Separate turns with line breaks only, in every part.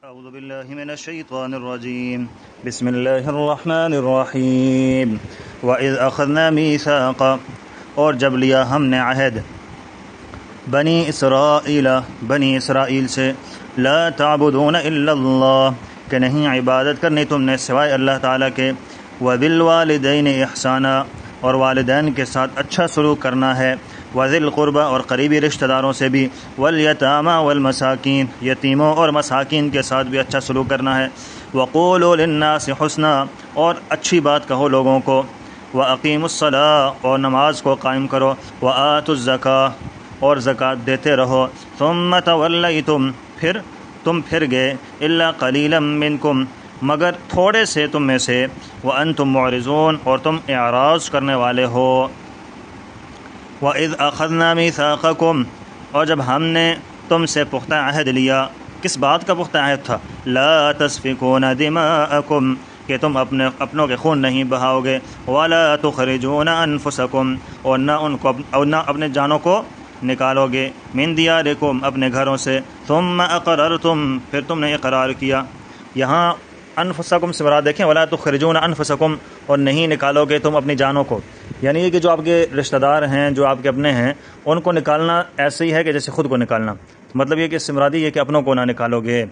اعوذ باللہ من الشیطان الرجیم بسم اللہ الرحمن الرحیم وَإِذْ أَخَذْنَا مِيثَاقَ اور جب لیا ہم نے عہد بنی اسرائیل سے لا تعبدون الا اللہ کہ نہیں عبادت کرنی تم نے سوائے اللہ تعالیٰ کے وبالوالدین احسانا اور والدین کے ساتھ اچھا سلوک کرنا ہے وذی القربہ اور قریبی رشتہ داروں سے بھی والیتامی والمساکین یتیموں اور مساکین کے ساتھ بھی اچھا سلوک کرنا ہے وقولوا للناس حسنا اور اچھی بات کہو لوگوں کو واقیموا الصلاۃ اور نماز کو قائم کرو وآتوا الزکاۃ اور زکوٰۃ دیتے رہو ثم تولیتم پھر تم پھر گئے الا قلیلا منکم مگر تھوڑے سے تم میں سے وانتم معرضون اور تم اعراض کرنے والے ہو وَإِذْ أَخَذْنَا مِيثَاقَكُمْ اور جب ہم نے تم سے پختہ عہد لیا کس بات کا پختہ عہد تھا لَا تَسْفِكُونَ دِمَاءَكُمْ کہ تم اپنوں کے خون نہیں بہاؤ گے وَلَا تُخْرِجُونَ أَنفُسَكُمْ اور نہ اپنے جانوں کو نکالو گے مِن دِيَارِكُمْ اپنے گھروں سے ثُمَّ أَقْرَرْتُمْ پھر تم نے اقرار کیا یہاں انفسکم سے مراد دیکھیں ولا تخرجون انفسکم اور نہیں نکالو گے تم اپنی جانوں کو یعنی یہ کہ جو آپ کے رشتہ دار ہیں جو آپ کے اپنے ہیں ان کو نکالنا ایسے ہی ہے کہ جیسے خود کو نکالنا مطلب یہ کہ اس سے مرادی یہ کہ اپنوں کو نہ نکالو گے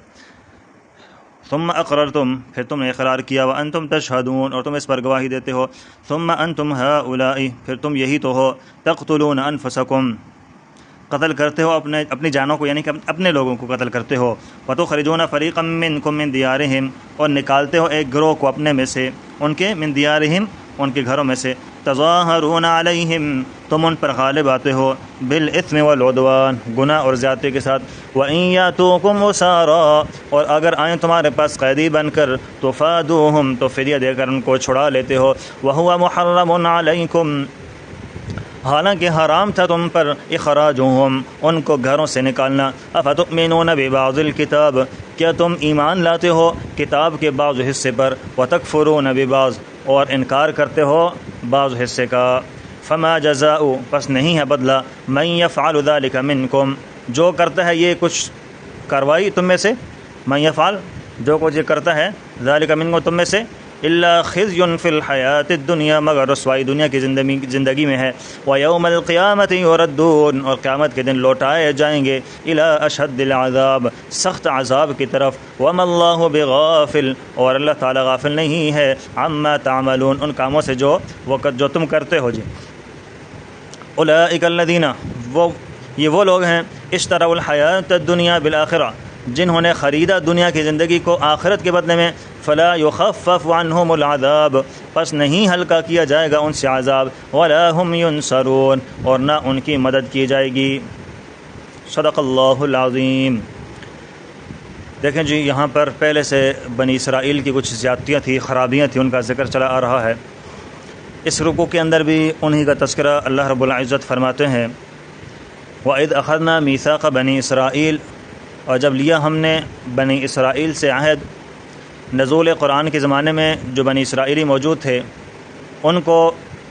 ثم اقررتم پھر تم نے اقرار کیا وانتم تشہدون اور تم اس پر گواہی دیتے ہو ثم انتم ہؤلاء پھر تم یہی تو ہو تقتلون انفسکم قتل کرتے ہو اپنی جانوں کو یعنی کہ اپنے لوگوں کو قتل کرتے ہو وَتُخْرِجُونَ فَرِيقًا مِّنكُم مِّن دِيَارِهِمْ اور نکالتے ہو ایک گروہ کو اپنے میں سے ان کے مِن دِيَارِهِمْ ان کے گھروں میں سے تَظَاهَرُونَ عَلَيْهِمْ تم ان پر غالب آتے ہو بِالْإِثْمِ وَالْعُدْوَانِ گناہ اور زیادتی کے ساتھ وَإِن يَأْتُوكُمْ أُسَارَىٰ اور اگر آئیں تمہارے پاس قیدی بن کر تُفَادُوهُمْ تو فدیہ دے کر ان کو چھڑا لیتے ہو وَهُوَ مُحَرَّمٌ عَلَيْكُمْ حالانکہ حرام تھا تم پر اخراجہم ان کو گھروں سے نکالنا افتؤمنون ببعض الکتاب کیا تم ایمان لاتے ہو کتاب کے بعض حصے پر وتکفرون ببعض اور انکار کرتے ہو بعض حصے کا فما جزاء پس نہیں ہے بدلہ من یفعل ذلک منکم جو کرتا ہے یہ کچھ کاروائی تم میں سے من یفعل جو کچھ یہ کرتا ہے ذلک منکم تم میں سے الا خزی فی الحیات الدنیا مگر رسوائی دنیا کی زندگی میں ہے ویوم القیامت یردون اور قیامت کے دن لوٹائے جائیں گے الی اشد العذاب سخت عذاب کی طرف وما اللہ بغافل اور اللہ تعالی غافل نہیں ہے عما تعملون ان کاموں سے جو تم کرتے ہو جی اولئک الذین یہ وہ لوگ ہیں اشتروا الحیات الدنیا بالآخرہ جنہوں نے خریدا دنیا کی زندگی کو آخرت کے بدلے میں فلا یخفف عنہم العذاب پس نہیں ہلکا کیا جائے گا ان سے عذاب ولا هم ینصرون اور نہ ان کی مدد کی جائے گی صدق اللہ العظیم دیکھیں جی یہاں پر پہلے سے بنی اسرائیل کی کچھ زیادتیاں تھیں خرابیاں تھیں ان کا ذکر چلا آ رہا ہے اس رکوع کے اندر بھی انہی کا تذکرہ اللہ رب العزت فرماتے ہیں وَإِذْ أَخَذْنَا مِيثَاقَ بَنِي إِسْرَائِيلَ اور جب لیا ہم نے بنی اسرائیل سے عہد نزول قرآن کے زمانے میں جو بنی اسرائیلی موجود تھے ان کو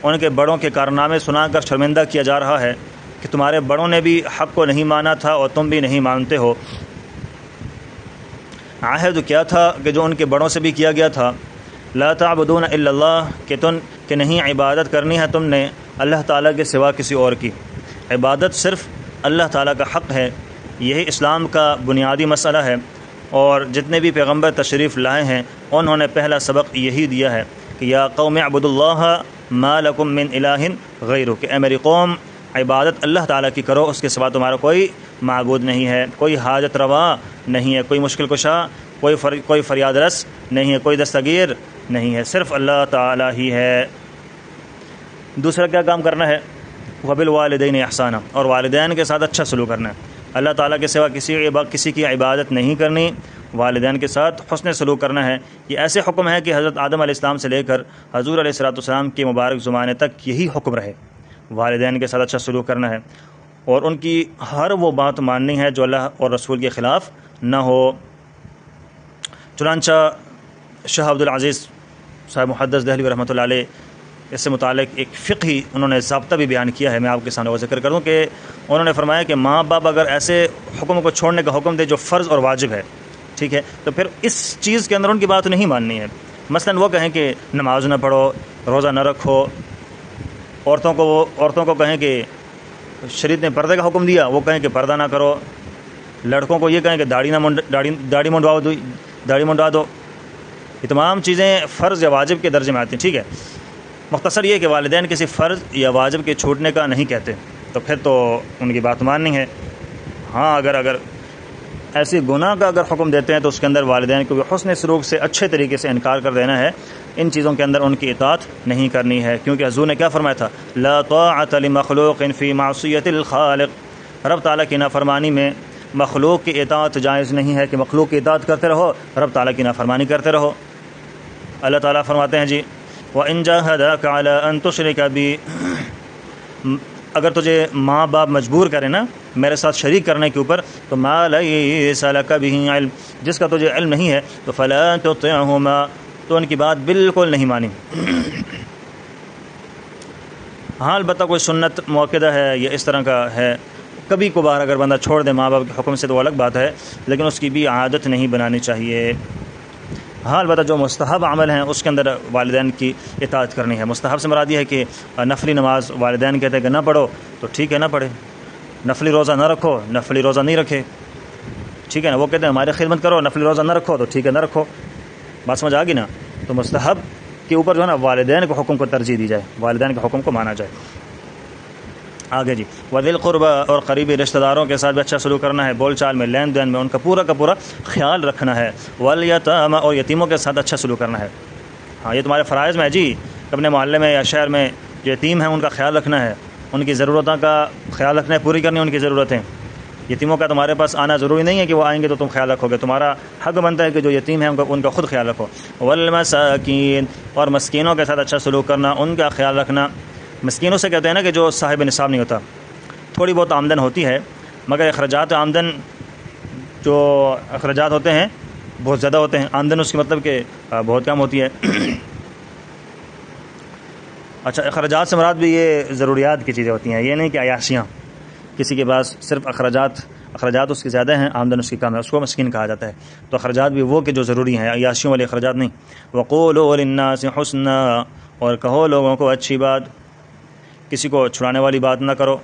ان کے بڑوں کے کارنامے سنا کر شرمندہ کیا جا رہا ہے کہ تمہارے بڑوں نے بھی حق کو نہیں مانا تھا اور تم بھی نہیں مانتے ہو عہد کیا تھا کہ جو ان کے بڑوں سے بھی کیا گیا تھا لا تعبدون الا اللہ کہ نہیں عبادت کرنی ہے تم نے اللہ تعالیٰ کے سوا کسی اور کی عبادت صرف اللہ تعالیٰ کا حق ہے یہی اسلام کا بنیادی مسئلہ ہے اور جتنے بھی پیغمبر تشریف لائے ہیں انہوں نے پہلا سبق یہی دیا ہے کہ یا قوم اعبدوا اللہ ما لکم من الہ غیرہ کہ اے میری قوم عبادت اللہ تعالیٰ کی کرو اس کے سوا تمہارا کوئی معبود نہیں ہے کوئی حاجت روا نہیں ہے کوئی مشکل کشا کوئی فریاد رس نہیں ہے کوئی دستگیر نہیں ہے صرف اللہ تعالیٰ ہی ہے دوسرا کیا کام کرنا ہے وبالوالدین احسانا اور والدین کے ساتھ اچھا سلوک کرنا ہے اللہ تعالیٰ کے سوا کسی کی عبادت نہیں کرنی والدین کے ساتھ حسن سلوک کرنا ہے یہ ایسے حکم ہے کہ حضرت آدم علیہ السلام سے لے کر حضور علیہ الصلوۃ والسلام کے مبارک زمانے تک یہی حکم رہے والدین کے ساتھ اچھا سلوک کرنا ہے اور ان کی ہر وہ بات ماننی ہے جو اللہ اور رسول کے خلاف نہ ہو چنانچہ شاہ عبد العزیز صاحب محدث دہلوی رحمۃ اللہ علیہ اس سے متعلق ایک فقہی انہوں نے ضابطہ بھی بیان کیا ہے میں آپ کے سامنے وہ ذکر کروں کہ انہوں نے فرمایا کہ ماں باپ اگر ایسے حکم کو چھوڑنے کا حکم دے جو فرض اور واجب ہے ٹھیک ہے، تو پھر اس چیز کے اندر ان کی بات نہیں ماننی ہے۔ مثلا وہ کہیں کہ نماز نہ پڑھو، روزہ نہ رکھو، عورتوں کو کہیں کہ شریعت نے پردے کا حکم دیا، وہ کہیں کہ پردہ نہ کرو، لڑکوں کو یہ کہیں کہ داڑھی منڈوا دو، یہ تمام چیزیں فرض یا واجب کے درجے میں آتی ہیں، ٹھیک ہے۔ مختصر یہ کہ والدین کسی فرض یا واجب کے چھوٹنے کا نہیں کہتے، تو پھر تو ان کی بات ماننی ہے۔ ہاں اگر ایسی گناہ کا اگر حکم دیتے ہیں تو اس کے اندر والدین کو بھی حسن سلوک سے اچھے طریقے سے انکار کر دینا ہے، ان چیزوں کے اندر ان کی اطاعت نہیں کرنی ہے، کیونکہ حضور نے کیا فرمایا تھا، لا طاعۃ لمخلوق فی معصیۃ الخالق، رب تعالیٰ کی نافرمانی میں مخلوق کی اطاعت جائز نہیں ہے کہ مخلوق کی اطاعت کرتے رہو، رب تعالیٰ کی نافرمانی کرتے رہو۔ اللہ تعالیٰ فرماتے ہیں جی وَإِن جَاهَدَاكَ عَلَىٰ أَن تُشْرِكَ بِي، اگر تجھے ماں باپ مجبور کرے نا میرے ساتھ شریک کرنے کے اوپر، تو مَا لَيْسَ لَكَ بِهِ علم، جس کا تجھے علم نہیں ہے، تو فَلَا تُطِعْهُمَا، تو ان کی بات بالکل نہیں مانی۔ ہاں البتہ کوئی سنت موقدہ ہے یا اس طرح کا ہے، کبھی کبھار اگر بندہ چھوڑ دے ماں باپ کے حکم سے تو وہ الگ بات ہے، لیکن اس کی بھی عادت نہیں بنانی چاہیے۔ ہاں البتہ جو مستحب عمل ہیں اس کے اندر والدین کی اطاعت کرنی ہے۔ مستحب سے مراد یہ ہے کہ نفلی نماز والدین کہتے ہیں کہ نہ پڑھو تو ٹھیک ہے نہ پڑھے، نفلی روزہ نہ رکھو، نفلی روزہ نہیں رکھے، ٹھیک ہے نا، وہ کہتے ہیں ہماری خدمت کرو، نفلی روزہ نہ رکھو تو ٹھیک ہے نہ رکھو، بات سمجھ آ گئی نا۔ تو مستحب کے اوپر جو ہے نا والدین کے حکم کو ترجیح دی جائے، والدین کے حکم کو مانا جائے۔ آگے جی وذی القربى، اور قریبی رشتہ داروں کے ساتھ بھی اچھا سلوک کرنا ہے، بول چال میں، لین دین میں ان کا پورا خیال رکھنا ہے، والیتامى، اور یتیموں کے ساتھ اچھا سلوک کرنا ہے۔ ہاں یہ تمہارے فرائض میں ہے جی، اپنے محلے میں یا شہر میں جو یتیم ہیں ان کا خیال رکھنا ہے، ان کی ضرورتوں کا خیال رکھنا ہے، پوری کرنی ہے ان کی ضرورتیں۔ یتیموں کا تمہارے پاس آنا ضروری نہیں ہے کہ وہ آئیں گے تو تم خیال رکھو گے، تمہارا حق بنتا ہے کہ جو یتیم ہیں ان کا خود خیال رکھو۔ والمساکین، اور مسکینوں کے ساتھ اچھا سلوک کرنا، ان کا خیال رکھنا۔ مسکینوں سے کہتے ہیں نا کہ جو صاحب نصاب نہیں ہوتا، تھوڑی بہت آمدن ہوتی ہے مگر اخراجات آمدن جو اخراجات ہوتے ہیں بہت زیادہ ہوتے ہیں، آمدن اس کی مطلب کہ بہت کم ہوتی ہے۔ اچھا اخراجات سے مراد بھی یہ ضروریات کی چیزیں ہوتی ہیں، یہ نہیں کہ عیاشیاں، کسی کے پاس صرف اخراجات اس کی زیادہ ہیں، آمدن اس کی کم ہے، اس کو مسکین کہا جاتا ہے۔ تو اخراجات بھی وہ کہ جو ضروری ہیں، عیاشیوں والے اخراجات نہیں۔ وقولوا للناس حسنا، اور کہو لوگوں کو اچھی بات، کسی کو چھڑانے والی بات نہ کرو۔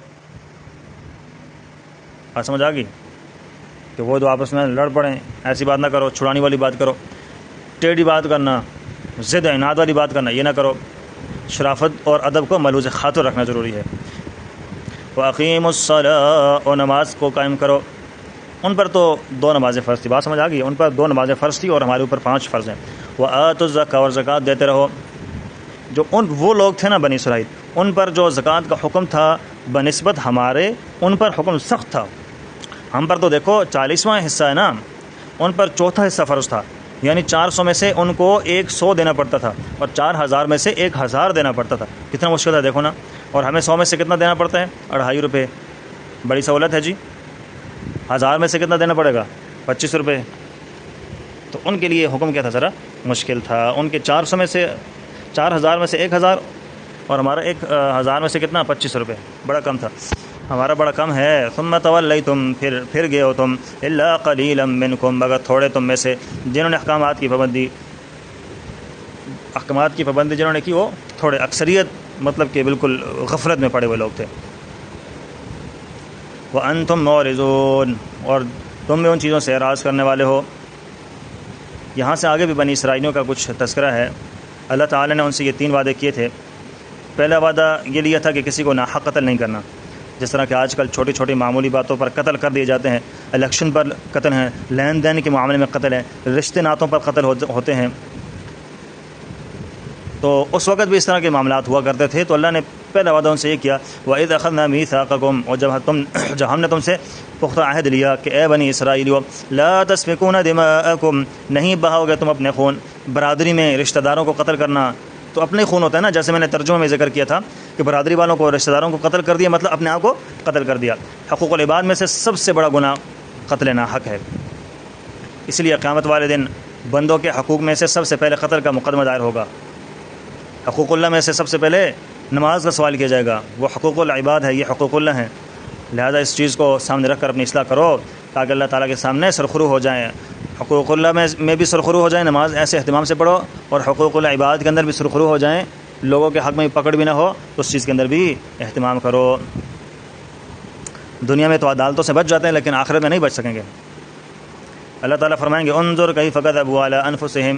سمجھ آ گئی کہ وہ دو آپس میں لڑ پڑیں، ایسی بات نہ کرو، چھڑانے والی بات کرو، ٹیڑھی بات کرنا، ضد عناد والی بات کرنا یہ نہ کرو۔ شرافت اور ادب کو ملحوظ خاطر رکھنا ضروری ہے۔ وَأَقِيمُوا الصَّلَاةَ، اور نماز کو قائم کرو۔ ان پر تو 2 نمازیں فرض تھی، بات سمجھ آ گئی، ان پر 2 نمازیں فرض تھی اور ہمارے اوپر 5 فرض ہیں۔ وَآتُوا الزَّكَاةَ، اور زکوٰۃ دیتے رہو۔ جو وہ لوگ تھے نا بنی اسرائیل، ان پر جو زکوٰۃ کا حکم تھا بنسبت ہمارے ان پر حکم سخت تھا۔ ہم پر تو دیکھو 40واں حصہ ہے نا، ان پر 4تھا حصہ فرض تھا، یعنی 400 میں سے ان کو 100 دینا پڑتا تھا، اور 4000 میں سے 1000 دینا پڑتا تھا۔ کتنا مشکل ہے دیکھو نا، اور ہمیں 100 میں سے کتنا دینا پڑتا ہے؟ 2.5 روپے، بڑی سہولت ہے جی۔ 1000 میں سے کتنا دینا پڑے گا؟ 25 روپے۔ تو ان کے لیے حکم کیا تھا؟ ذرا مشکل تھا۔ ان کے 400 میں سے 4000 میں سے 1000، اور ہمارا 1000 میں سے کتنا؟ 25 روپے، بڑا کم تھا، ہمارا بڑا کم ہے۔ ثم تولیتم، پھر گئے ہو تم، الا قلیلا منکم، مگر تھوڑے تم میں سے، جنہوں نے احکامات کی پابندی جنہوں نے کی وہ تھوڑے، اکثریت مطلب کہ بالکل غفلت میں پڑے ہوئے لوگ تھے۔ وانتم معرضون، اور تم بھی ان چیزوں سے اعراض کرنے والے ہو۔ یہاں سے آگے بھی بنی اسرائیلیوں کا کچھ تذکرہ ہے۔ اللہ تعالی نے ان سے یہ 3 وعدے کیے تھے۔ پہلا وعدہ یہ لیا تھا کہ کسی کو ناحق قتل نہیں کرنا، جس طرح کہ آج کل چھوٹی چھوٹی معمولی باتوں پر قتل کر دیے جاتے ہیں، الیکشن پر قتل ہیں، لین دین کے معاملے میں قتل ہے، رشتے ناتوں پر قتل ہوتے ہیں۔ تو اس وقت بھی اس طرح کے معاملات ہوا کرتے تھے، تو اللہ نے پہلا وعدہ ان سے یہ کیا، وَإِذْ أَخَذْنَا مِيثَاقَكُمْ، اور جب ہم نے تم سے پختہ عہد لیا کہ اے بنی اسرائیلیو، لَا تَسْفِكُونَ دِمَاءَكُمْ، نہیں بہاؤ گے تم اپنے خون۔ برادری میں رشتہ داروں کو قتل کرنا تو اپنے خون ہوتا ہے نا، جیسے میں نے ترجمہ میں ذکر کیا تھا کہ برادری والوں کو، رشتہ داروں کو قتل کر دیا، مطلب اپنے آپ کو قتل کر دیا۔ حقوق العباد میں سے سب سے بڑا گناہ قتل ناحق ہے، اس لیے قیامت والے دن بندوں کے حقوق میں سے سب سے پہلے قتل کا مقدمہ دائر ہوگا۔ حقوق اللہ میں سے سب سے پہلے نماز کا سوال کیا جائے گا، وہ حقوق العباد ہے، یہ حقوق اللہ ہیں۔ لہذا اس چیز کو سامنے رکھ کر اپنی اصلاح کرو تاکہ اللہ تعالیٰ کے سامنے سرخرو ہو جائیں، حقوق اللہ میں بھی سرخرو ہو جائیں، نماز ایسے اہتمام سے پڑھو، اور حقوق العباد کے اندر بھی سرخرو ہو جائیں، لوگوں کے حق میں پکڑ بھی نہ ہو تو اس چیز کے اندر بھی اہتمام کرو۔ دنیا میں تو عدالتوں سے بچ جاتے ہیں لیکن آخرت میں نہیں بچ سکیں گے۔ اللہ تعالیٰ فرمائیں گے انظر کیف کذبوا علی انفسہم،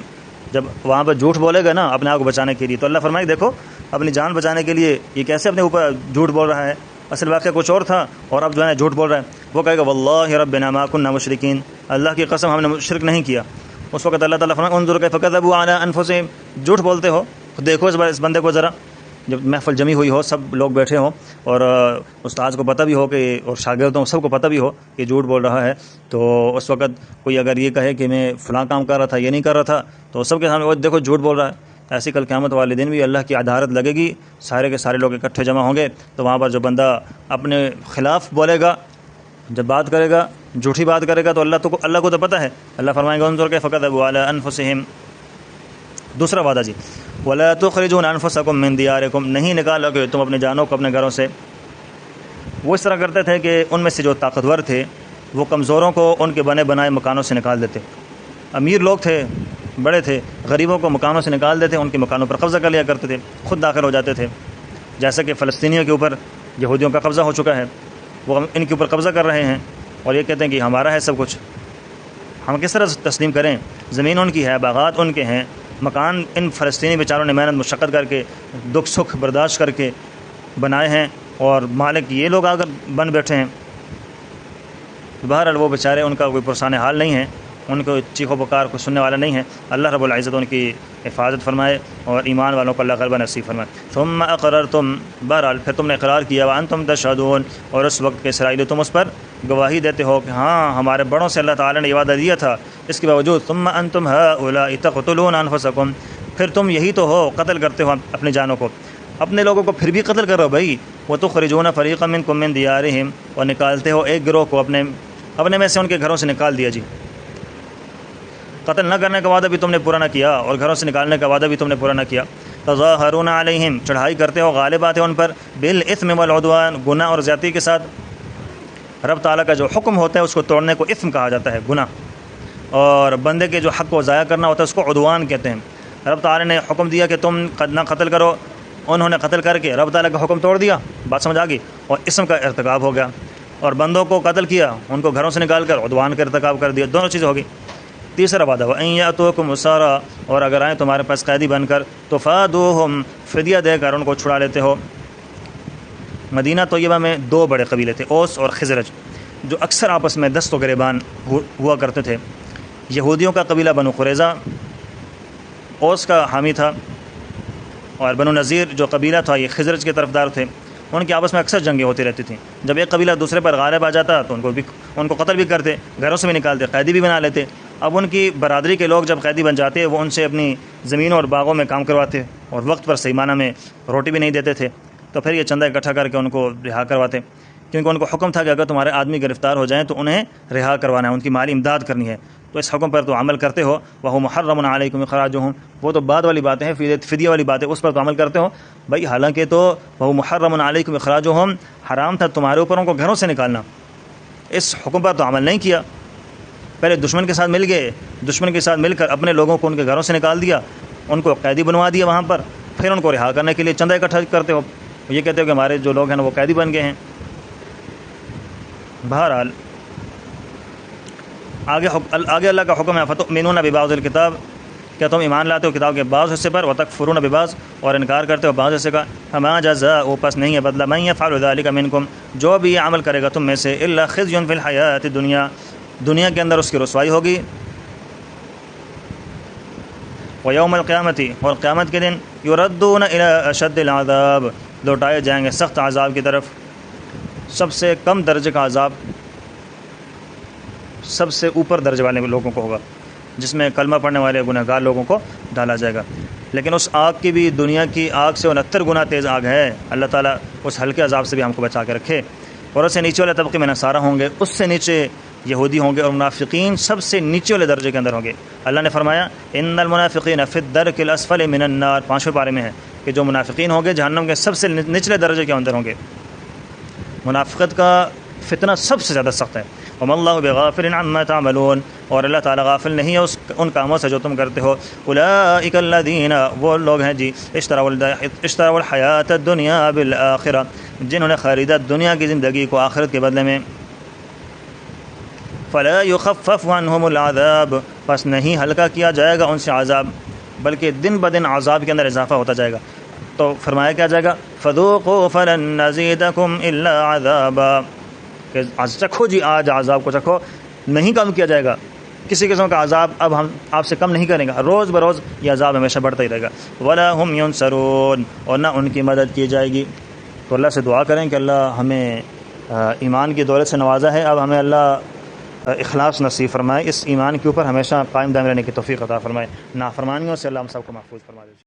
جب وہاں پر جھوٹ بولے گا نا اپنے آپ کو بچانے کے لیے، تو اللہ فرمائے دیکھو اپنی جان بچانے کے لیے یہ کیسے اپنے اوپر جھوٹ بول رہا ہے، اصل واقعہ کچھ اور تھا اور اب جو ہے جھوٹ بول رہا ہے۔ وہ کہے گا واللہ ربنا ما کنا مشرکین، اللہ کی قسم ہم نے شرک نہیں کیا۔ اس وقت اللہ تعالیٰ فرمائے انظر کیف کذبوا علی انفسہم، جھوٹ بولتے ہو، دیکھو اس بندے کو ذرا، جب محفل جمی ہوئی ہو، سب لوگ بیٹھے ہوں اور استاد کو پتہ بھی ہو کہ، اور شاگردوں سب کو پتہ بھی ہو کہ جھوٹ بول رہا ہے، تو اس وقت کوئی اگر یہ کہے کہ میں فلاں کام کر رہا تھا، یہ نہیں کر رہا تھا، تو سب کے سامنے وہ دیکھو جھوٹ بول رہا ہے۔ ایسی کل قیامت والے دن بھی اللہ کی عدالت لگے گی، سارے کے سارے لوگ اکٹھے جمع ہوں گے، تو وہاں پر جو بندہ اپنے خلاف بولے گا، جب بات کرے گا، جھوٹی بات کرے گا، تو اللہ کو تو پتہ ہے، اللہ فرمائیں گے انظر کیف کذبوا علی انفسہم۔ دوسرا وعدہ جی، وَلَا تُخْرِجُونَ أَنفُسَكُم مِّن دِيَارِكُم، نہیں نکالو گے تم اپنے جانوں کو اپنے گھروں سے۔ وہ اس طرح کرتے تھے کہ ان میں سے جو طاقتور تھے وہ کمزوروں کو ان کے بنے بنائے مکانوں سے نکال دیتے، امیر لوگ تھے، بڑے تھے، غریبوں کو مکانوں سے نکال دیتے، ان کے مکانوں پر قبضہ کر لیا کرتے تھے، خود داخل ہو جاتے تھے، جیسا کہ فلسطینیوں کے اوپر یہودیوں کا قبضہ ہو چکا ہے، وہ ان کے اوپر قبضہ کر رہے ہیں اور یہ کہتے ہیں کہ ہمارا ہے سب کچھ، ہم کس طرح تسلیم کریں؟ زمین ان کی ہے، باغات ان کے ہیں، مکان ان فلسطینی بیچاروں نے محنت مشقت کر کے، دکھ سکھ برداشت کر کے بنائے ہیں، اور مالک یہ لوگ آگر بن بیٹھے ہیں۔ بہرحال وہ بیچارے، ان کا کوئی پرسان حال نہیں ہے، ان کو چیخ و پکار کو سننے والا نہیں ہے۔ اللہ رب العزت ان کی حفاظت فرمائے اور ایمان والوں کو اللہ غلبہ نصیب فرمائے۔ ثم اقررتم، بہرحال پھر تم نے اقرار کیا، وانتم تشہدون، اور اس وقت کے اسرائیلی تم اس پر گواہی دیتے ہو کہ ہاں ہمارے بڑوں سے اللہ تعالیٰ نے یہ وعدہ دیا تھا، اس کے باوجود ثم انتم ہؤلاء تقتلون انفسکم، پھر تم یہی تو ہو، قتل کرتے ہو اپنے جانوں کو، اپنے لوگوں کو پھر بھی قتل کرو بھائی۔ وتخرجون فریقا منکم من دیارہم، اور نکالتے ہو ایک گروہ کو اپنے میں سے ان کے گھروں سے نکال دیا جی۔ قتل نہ کرنے کا وعدہ بھی تم نے پورا نہ کیا اور گھروں سے نکالنے کا وعدہ بھی تم نے پورا نہ کیا۔ تظاہرون علیہم، چڑھائی کرتے ہو، غالب آتے ہو ان پر، بالاثم والعدوان، گناہ اور زیادتی کے ساتھ۔ رب تعالیٰ کا جو حکم ہوتا ہے اس کو توڑنے کو اثم کہا جاتا ہے، گناہ، اور بندے کے جو حق کو ضائع کرنا ہوتا ہے اس کو عدوان کہتے ہیں۔ رب تعالیٰ نے حکم دیا کہ تم نہ قتل کرو، انہوں نے قتل کر کے رب تعالیٰ کا حکم توڑ دیا، بات سمجھ آ گئی، اور اسم کا ارتکاب ہو گیا، اور بندوں کو قتل کیا، ان کو گھروں سے نکال کر عدوان کا ارتکاب کر دیا، دونوں چیزیں ہو گئی۔ تیسرا وعدہ وَإِن يَأْتُوكُمْ أُسَارَىٰ، اور اگر آئیں تمہارے پاس قیدی بن کر، تو فَادُوهُمْ، فدیہ دے کر ان کو چھڑا لیتے ہو۔ مدینہ طیبہ میں دو بڑے قبیلے تھے، اوس اور خزرج، جو اکثر آپس میں دست و گریبان ہوا کرتے تھے۔ یہودیوں کا قبیلہ بنو قریظہ اوس کا حامی تھا، اور بنو نذیر جو قبیلہ تھا یہ خزرج کے طرفدار تھے۔ ان کی آپس میں اکثر جنگیں ہوتی رہتی تھیں، جب ایک قبیلہ دوسرے پر غالب آ جاتا تو ان کو قتل بھی کرتے، گھروں سے بھی نکالتے، قیدی بھی بنا لیتے۔ اب ان کی برادری کے لوگ جب قیدی بن جاتے وہ ان سے اپنی زمینوں اور باغوں میں کام کرواتے، اور وقت پر صحیح معنی میں روٹی بھی نہیں دیتے تھے، تو پھر یہ چندہ اکٹھا کر کے ان کو رہا کرواتے، کیونکہ ان کو حکم تھا کہ اگر تمہارے آدمی گرفتار ہو جائیں تو انہیں رہا کروانا ہے، ان کی مالی امداد کرنی ہے، تو اس حکم پر تو عمل کرتے ہو۔ وَهُوَ مُحَرَّمٌ عَلَيْكُمْ إِخْرَاجُهُمْ، وہ تو بعد والی باتیں ہیں، فدیہ والی باتیں، اس پر تو عمل کرتے ہو بھائی، حالانکہ تو وَهُوَ مُحَرَّمٌ عَلَيْكُمْ إِخْرَاجُهُمْ، حرام تھا تمہارے اوپر ان کو گھروں سے نکالنا، اس حکم پر تو عمل نہیں کیا۔ پہلے دشمن کے ساتھ مل گئے، دشمن کے ساتھ مل کر اپنے لوگوں کو ان کے گھروں سے نکال دیا، ان کو قیدی بنوا دیا وہاں پر، پھر ان کو رہا کرنے کے لیے چندہ اکٹھا کرتے ہو، یہ کہتے ہو کہ ہمارے جو لوگ ہیں نا وہ قیدی بن گئے ہیں۔ بہرحال آگے اللہ کا حکم ہے فَتُؤْمِنُونَ بِبَعْضِ الْكِتَابِ، کیا تم ایمان لاتے ہو کتاب کے بعض حصے پر، وَتَكْفُرُونَ بِبَعْضٍ، اور انکار کرتے ہو بعض حصے کا، فَمَا جَزَاءُ، پس نہیں ہے بدلہ، مَن يَفْعَلُ ذَلِكَ مِنكُمْ، جو بھی یہ عمل کرے گا تم میں سے، إِلَّا خِزْيٌ فِي الْحَيَاةِ الدُّنْيَا، دنیا کے اندر اس کی رسوائی ہوگی، وَيَوْمَ الْقِيَامَةِ، اور قیامت کے دن، يُرَدُّونَ إِلَىٰ أَشَدِّ الْعَذَابِ، لوٹائے جائیں گے سخت عذاب کی طرف، سب سے کم درجے کا عذاب سب سے اوپر درجے والے لوگوں کو ہوگا، جس میں کلمہ پڑھنے والے گناہ گار لوگوں کو ڈالا جائے گا، لیکن اس آگ کی بھی دنیا کی آگ سے 69 گنا تیز آگ ہے، اللہ تعالیٰ اس ہلکے عذاب سے بھی ہم کو بچا کے رکھے۔ اور اس سے نیچے والے طبقے میں نصارہ ہوں گے، اس سے نیچے یہودی ہوں گے، اور منافقین سب سے نیچے والے درجے کے اندر ہوں گے۔ اللہ نے فرمایا ان المنافقین فی الدرک الاسفل من النار، 5ویں پارے میں ہے کہ جو منافقین ہوں گے جہنم کے سب سے نچلے درجے کے اندر ہوں گے۔ منافقت کا فتنہ سب سے زیادہ سخت ہے، وما اللہ بغافل عما تعملون، اور اللہ تعالیٰ غافل نہیں ہے ان کاموں سے جو تم کرتے ہو۔ اولئک الذین، وہ لوگ ہیں جی اشتروا الحیات الدنیا بالآخرہ، جنہوں نے خریدا دنیا کی زندگی کو آخرت کے بدلے میں۔ فلا یخفف عنہم العذاب، پس نہیں ہلکا کیا جائے گا ان سے عذاب، بلکہ دن بدن عذاب کے اندر اضافہ ہوتا جائے گا۔ تو فرمایا کیا جائے گا، فذوقوا فلن نزیدکم الا عذابا، کہ چکھو جی آج عذاب کو چکھو، نہیں کم کیا جائے گا، کسی قسم کا عذاب اب ہم آپ سے کم نہیں کریں گا، روز بروز یہ عذاب ہمیشہ بڑھتا ہی رہے گا۔ ولا هم ینصرون، اور نہ ان کی مدد کی جائے گی۔ تو اللہ سے دعا کریں کہ اللہ ہمیں ایمان کی دولت سے نوازا ہے، اب ہمیں اللہ اخلاص نصیب فرمائے، اس ایمان کے اوپر ہمیشہ قائم دائم رہنے کی توفیق عطا فرمائے، نافرمانیوں سے اللہ ہم سب کو محفوظ فرما دے۔